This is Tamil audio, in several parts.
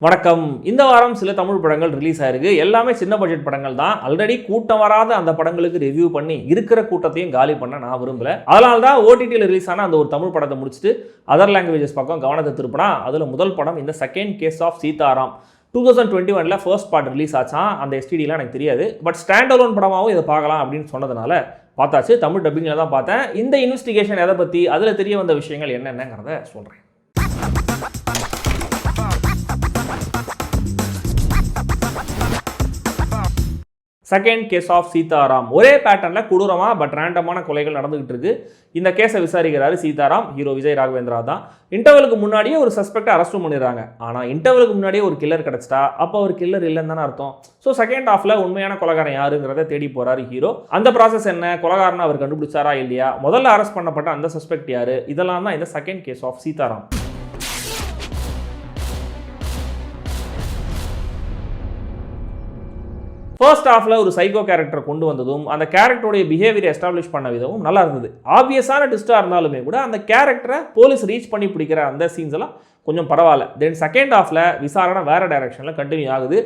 வணக்கம். இந்த வாரம் சில தமிழ் படங்கள் ரிலீஸ் ஆயிருக்கு. எல்லாமே சின்ன பட்ஜெட் படங்கள் தான். ஆல்ரெடி கூட்டம் வராத அந்த படங்களுக்கு ரிவ்யூ பண்ணி இருக்கிற கூட்டத்தையும் காலி பண்ண நான் விரும்பல. அதனால தான் ஓடிடியில் ரிலீஸ் ஆன அந்த ஒரு தமிழ் படத்தை முடிச்சுட்டு அதர் லாங்குவேஜஸ் பக்கம் கவனத்தை திருப்பினா அதில் முதல் படம் இந்த second case of Sitaram 2021 first part release ஆச்சான். அந்த எஸ்டிடிலாம் எனக்கு தெரியாது. பட் ஸ்டாண்ட் அலோன் படமாகவும் இதை பார்க்கலாம் அப்படின்னு சொன்னதுனால பார்த்தாச்சு. தமிழ் டப்பிங்கில் தான் பார்த்தேன். இந்த இன்வெஸ்டிகேஷன் எதை பற்றி, அதில் தெரிய வந்த விஷயங்கள் என்னென்னங்கிறத சொல்கிறேன். Second case of Sitaram. ஒரே பேட்டர்னில் கொடூரமாக பட் ரேண்டமான கொலைகள் நடந்துகிட்டு இருக்கு. இந்த கேஸை விசாரிக்கிறாரு சீதாராம். ஹீரோ விஜய் ராகவேந்திரா தான். இன்டர்வலுக்கு முன்னாடியே ஒரு சஸ்பெக்டை அரெஸ்ட்டும் பண்ணிடுறாங்க. ஆனால் இன்டர்வலுக்கு முன்னாடியே ஒரு கில்லர் கிடச்சிட்டா அப்போ ஒரு கில்லர் இல்லைன்னு தானே அர்த்தம். ஸோ செகண்ட் ஹாஃபில் உண்மையான கொலகாரன் யாருங்கிறத தேடி போகிறாரு ஹீரோ. அந்த ப்ராசஸ் என்ன, கொலகாரனை அவர் கண்டுபிடிச்சாரா இல்லையா, முதல்ல அரெஸ்ட் பண்ணப்பட்ட அந்த சஸ்பெக்ட் யாரு, இதெல்லாம் தான் இந்த second case of Sitaram. First ஹாஃபில் ஒரு சைக்கோ கேரக்டரை கொண்டு வந்ததும் அந்த கேரக்டருடைய பிஹேவியரை எஸ்டாப்ளிஷ் பண்ண விதமும் நல்லா இருந்தது. ஆப்வியஸான ட்விஸ்டாக இருந்தாலுமே கூட அந்த கேரக்டரை போலீஸ் ரீச் பண்ணி பிடிக்கிற அந்த சீன்ஸ் எல்லாம் கொஞ்சம் பரவாயில்ல. தென் செகண்ட் ஹாஃபில் விசாரணை வேறு டைரக்ஷனில் கண்டினியூ ஆகுது.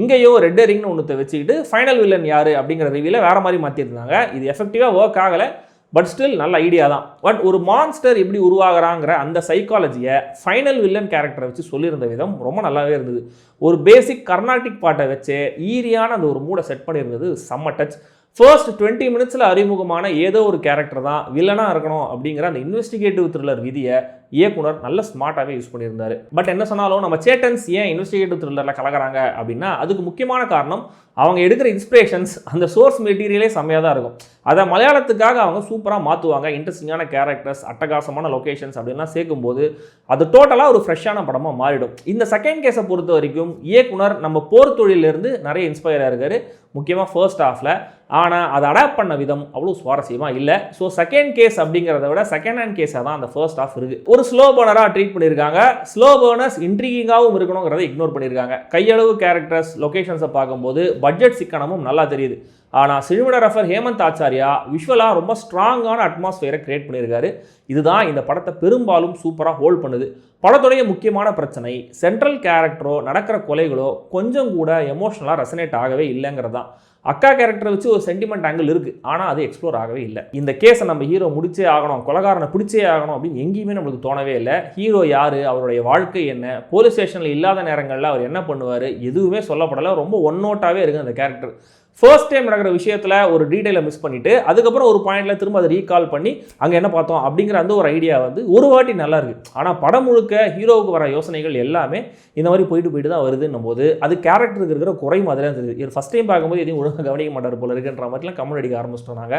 இங்கேயோ ரெட் ஹெரிங்னு ஒன்று வச்சுக்கிட்டு ஃபைனல் வில்லன் யார் அப்படிங்கிற ரிவியூவில் வேறு மாதிரி மாற்றிருந்தாங்க. இது எஃபெக்டிவாக ஒர்க் ஆகலை. பட் ஸ்டில் நல்ல ஐடியா தான். பட் ஒரு மான்ஸ்டர் எப்படி உருவாகிறாங்கிற அந்த சைக்காலஜியை ஃபைனல் வில்லன் கேரக்டரை வச்சு சொல்லியிருந்த விதம் ரொம்ப நல்லாவே இருந்தது. ஒரு பேசிக் கர்நாடிக் பாட்டை வச்சு ஈரியான அந்த ஒரு மூடை செட் பண்ணியிருந்தது. செம்ம டச். ஃபர்ஸ்ட் 20 மினிட்ஸில் அறிமுகமான ஏதோ ஒரு கேரக்டர் தான் வில்லனாக இருக்கணும் அப்படிங்கிற அந்த இன்வெஸ்டிகேட்டிவ் த்ரில்லர் விதியை இயக்குனர் நல்ல ஸ்மார்ட்டாகவே யூஸ் பண்ணியிருந்தாரு. பட் என்ன சொன்னாலும் நம்ம சேட்டன்ஸ் ஏன் இன்வெஸ்டிகேட்டிவ் த்ரில்லரில் கலக்கிறாங்க அப்படின்னா அதுக்கு முக்கியமான காரணம் அவங்க எடுக்கிற இன்ஸ்பிரேஷன்ஸ் அந்த சோர்ஸ் மெட்டீரியலே செம்மையாக தான் இருக்கும். அதை மலையாளத்துக்காக அவங்க சூப்பராக மாற்றுவாங்க. இன்ட்ரெஸ்டிங்கான கேரக்டர்ஸ், அட்டகாசமான லொக்கேஷன்ஸ் அப்படின்லாம் சேர்க்கும்போது அது டோட்டலாக ஒரு ஃப்ரெஷ்ஷான படமாக மாறிடும். இந்த செகண்ட் கேஸை பொறுத்த வரைக்கும் இயக்குனர் நம்ம போர் தொழிலிருந்து நிறைய இன்ஸ்பயர் ஆயிருக்காரு, முக்கியமாக ஃபர்ஸ்ட் ஹாஃபில். ஆனால் அதை அடாப்ட் பண்ண விதம் அவ்வளோ சுவாரஸ்யமாக இல்லை. ஸோ செகண்ட் கேஸ் அப்படிங்கிறத விட செகண்ட் ஹேண்ட் கேஸாக தான் அந்த ஃபர்ஸ்ட் ஹாஃப் இருக்குது. ஒரு ஸ்லோ பர்னராக ட்ரீட் பண்ணியிருக்காங்க. ஸ்லோ பர்னர்ஸ் இன்ட்ரீகிங்காகவும் இருக்கணுங்கிறத இக்னோர் பண்ணியிருக்காங்க. கையளவு கேரக்டர்ஸ், லொக்கேஷன்ஸை பார்க்கும்போது பட்ஜெட் சிக்கனமும் நல்லா தெரியுது. ஆனால் சினிமாட்டோகிராஃபர் ஹேமந்த் ஆச்சாரியா விஷுவலாக ரொம்ப ஸ்ட்ராங்கான அட்மாஸ்பியரை கிரியேட் பண்ணியிருக்காரு. இதுதான் இந்த படத்தை பெரும்பாலும் சூப்பராக ஹோல்ட் பண்ணுது. படத்துடைய முக்கியமான பிரச்சனை சென்ட்ரல் கேரக்டரோ நடக்கிற கொலைகளோ கொஞ்சம் கூட எமோஷனலாக ரெசனேட் ஆகவே இல்லைங்கிறது தான். அக்கா கேரக்டரை வச்சு ஒரு சென்டிமெண்ட் ஆங்கிள் இருக்குது, ஆனால் அது எக்ஸ்ப்ளோர் ஆகவே இல்லை. இந்த கேஸை நம்ம ஹீரோ முடிச்சே ஆகணும், கொலகாரனை பிடிச்சே ஆகணும் அப்படின்னு எங்கேயுமே நம்மளுக்கு தோணவே இல்லை. ஹீரோ யார், அவருடைய வாழ்க்கை என்ன, போலீஸ் ஸ்டேஷனில் இல்லாத நேரங்களில் அவர் என்ன பண்ணுவார், எதுவுமே சொல்லப்படலை. ரொம்ப ஒன் நோட்டாகவே இருக்குது அந்த கேரக்டர். ஃபர்ஸ்ட் டைம் நடக்கிற விஷயத்தில் ஒரு டீட்டெயிலை மிஸ் பண்ணிவிட்டு அதுக்கப்புறம் ஒரு பாயிண்டில் திரும்ப அதை ரீகால் பண்ணி அங்கே என்ன பார்த்தோம் அப்படிங்கிற அந்த ஒரு ஐடியா வந்து ஒரு வாட்டி நல்லா இருக்குது. ஆனால் படம் முழுக்க ஹீரோவுக்கு வர யோசனைகள் எல்லாமே இந்த மாதிரி போயிட்டு தான் வருதுன்னும் போது அது கேரக்டருக்கு இருக்கிற குறை மாதிரி தான் தெரியுது. இது ஃபஸ்ட் டைம் பார்க்கும்போது எதையும் ஒழுங்காக கவனிக்க மாட்டார் போல இருக்குன்ற மாதிரிலாம் கமெண்ட் அடிக்க ஆரம்பிச்சிட்டோம்.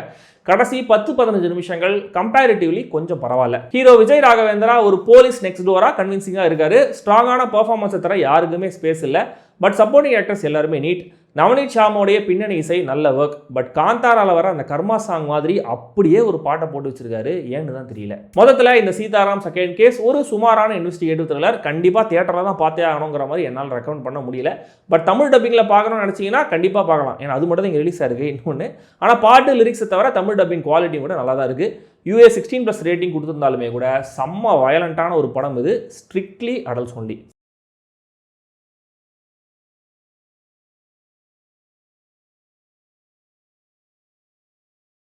கடைசி 10-15 நிமிஷங்கள் கம்பேரிட்டிவ்லி கொஞ்சம் பரவாயில்ல. ஹீரோ விஜய் ராகவேந்திரா ஒரு போலீஸ் நெக்ஸ்ட் டோராக கன்வின்சிங்காக இருக்காரு. ஸ்ட்ராங்கான பர்ஃபார்மன்ஸை தர யாருக்குமே ஸ்பேஸ் இல்லை. பட் சப்போர்ட்டிங் ஆக்டர்ஸ் எல்லாருமே நீட். நவநீத் ஷாமோடைய பின்னணி இசை நல்ல ஒர்க். பட் காந்தாரால வர அந்த கர்மா சாங் மாதிரி அப்படியே ஒரு பாட்டை போட்டு வச்சிருக்காரு, ஏன்னு தான் தெரியல. மொத்தத்தில் இந்த சீதாராம் செகண்ட் கேஸ் ஒரு சுமாரான இன்வெஸ்டிகேட்டிவ் த்ரில்லர். கண்டிப்பாக தியேட்டரில் தான் பார்த்தே ஆகணுங்கிற மாதிரி என்னால் ரெக்கமெண்ட் பண்ண முடியல. பட் தமிழ் டப்பிங்கில் பார்க்கணும்னு நினச்சிங்கன்னா கண்டிப்பாக பார்க்கலாம். ஏன்னா அது மட்டும் தான் இங்கே ரிலீஸ் ஆயிருக்கு இன்னொன்று. ஆனால் பாட்டு லிரிக்ஸை தவிர தமிழ் டப்பிங் குவாலிட்டி கூட நல்லா தான் இருக்குது. UA 16+ ரேட்டிங் கொடுத்துருந்தாலுமே கூட செம்ம வயலண்ட்டான ஒரு படம் இது. Strictly adults only.